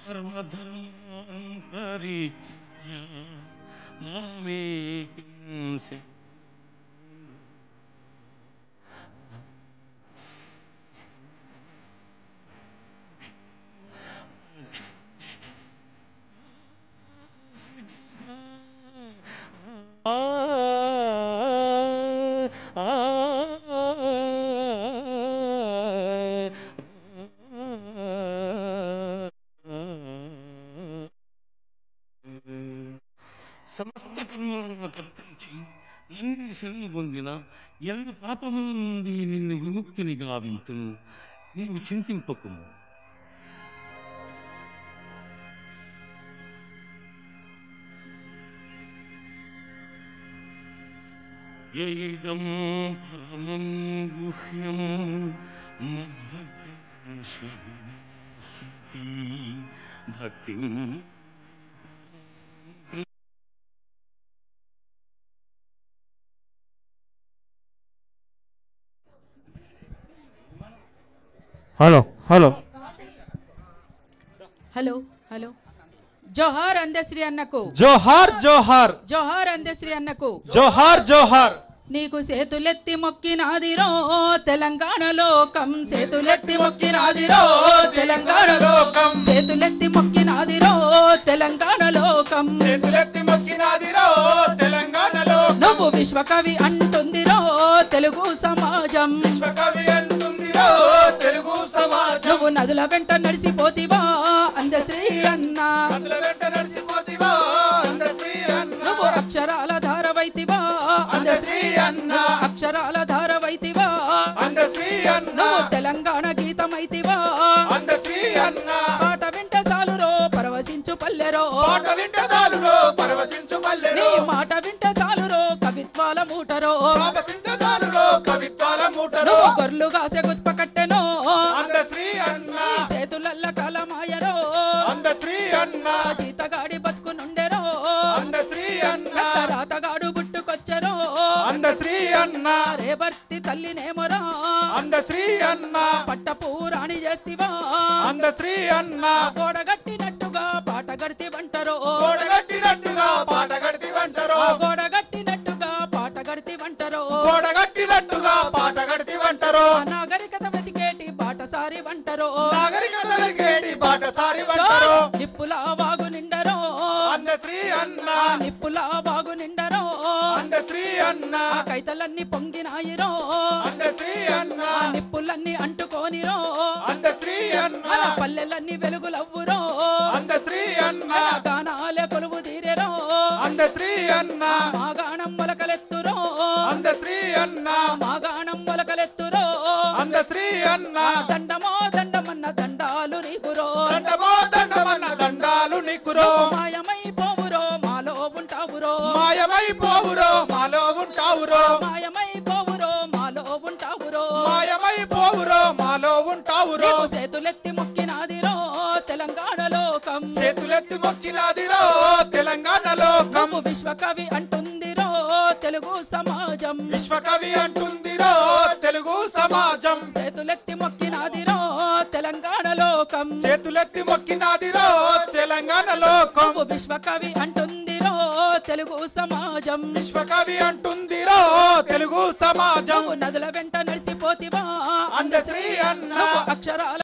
సర్వధర్మాంతరిజ్ఞ మామేహింసి సమస్త కర్మలను కర్పించి ఎన్ని శరణు పొందిన ఎంత పాపము నుండి నిన్ను విముక్తిని గావింతును. నీవు చింతింపకుము. ఏదం పరమం గుహ్యం భక్తి హలో హలో హలో హలో జోహార్ అందశ్రీ అన్నకు జోహార్ జోహార్ జోహార్ అందశ్రీ అన్నకు జోహార్ జోహార్. నీకు చేతులెత్తి మొక్కినాదిరో తెలంగాణ లోకం చేతులెత్తి మొక్కినాదిరో తెలంగాణ లోకం చేతులెత్తి మొక్కినాదిరో తెలంగాణ లోకం చేతులెత్తి మొక్కినాదిరో తెలంగాణలో నువ్వు విశ్వకవి అంటుందిరో తెలుగు సమాజం విశ్వకవి అంటుందిరో తెలుగు సమాజం. నువ్వు నదుల వెంట నడిచిపోతివా అందశ్రీ అన్న అందుల వెంట నడిచిపోతివా అందశ్రీ అన్న. నువ్వు అక్షరాల ధారవైతివా అందశ్రీ అన్న అక్షరాల ధారవైతివా అందశ్రీ అన్న నువ్వు తెలంగాణ గీతమైతివా అందశ్రీ అన్న. పాట వింటే చాలురో పరవశించు పల్లెరో పాట వింటే చాలురో పరవశించు నీ పల్లెరో మాట వింటే చాలురో కవిత్వాల మూటరో పాప వింటే చాలురో కవిత్వాల మూటరో నువ్వు గొర్రెలు కాసే గుత్ప కట్టెనో అందశ్రీ అన్న చేతులల్ల కలమాయరో అందశ్రీ అన్న జీతగాడి బతుకు నుండెరో అందశ్రీ అన్న రాతగాడు పుట్టుకొచ్చరో అందశ్రీ అన్న రేవర్తి తల్లినేమరా అందశ్రీ అన్న పట్టపూరాణి చేస్తివా అందశ్రీ అన్న గోడగట్టినట్టుగా పాట గడితి వంటరో గోడగట్టినట్టుగా పాట గడితి వంటరో గోడగట్టినట్టుగా పాట గడితి వంటరో గోడగట్టినట్టుగా పాట గడితి వంటరో నాగరికత వెతికేటి బాటసారి వంటరో నాగరికతలిగేటి బాటసారి వంటరో నిప్పులా వాగు నిండరో అందశ్రీ అన్న నిప్పులా వాగు నిండరో అందశ్రీ అన్న కైతలన్నీ పొంగినాయిరో అందశ్రీ అన్న నిప్పులన్నీ అంటుకోనిరో అందశ్రీ అన్న పల్లెలన్నీ వెలుగులవ్వురో అందశ్రీ అన్న గానాలే కొలువు తీరెరో అందశ్రీ అన్న మాగాణం మొలకలెత్తురో అందశ్రీ అన్న మాగాణం మొలకలెత్తురో అందశ్రీ అన్న దండమో దండమన్న దండాలు నీకురో దండమో దండమన్న దండాలు నీకురో మాయమైపోవురో మాలో ఉంటావురో మాయమైపోవురో మాలో ఉంటావురో మాయమైపోవురో మాలో ఉంటావురో మాయమైపోవురో మాలో ఉంటావురో నీకు చేతులెత్తి మొక్కినాదిరో తెలంగాణ లోకం చేతులెత్తి మొక్కినాదిరో తెలంగాణ లోకం నువ్వు విశ్వకవి అంటుందిరో తెలుగు సమాజం విశ్వకవి అంటుందిరో తెలుగు సమాజం. చేతులెత్తి మొక్కినాదిరో తెలంగాణ లోకం చేతులెత్తి మొక్కినాదిరో తెలంగాణ లోకం నువ్వు విశ్వకవి అంటుందిరో తెలుగు సమాజం విశ్వకవి అంటుందిరో తెలుగు సమాజం. నువ్వు నదుల వెంట నడిచిపోతివా అందశ్రీ అన్న నువ్వు అక్షరాల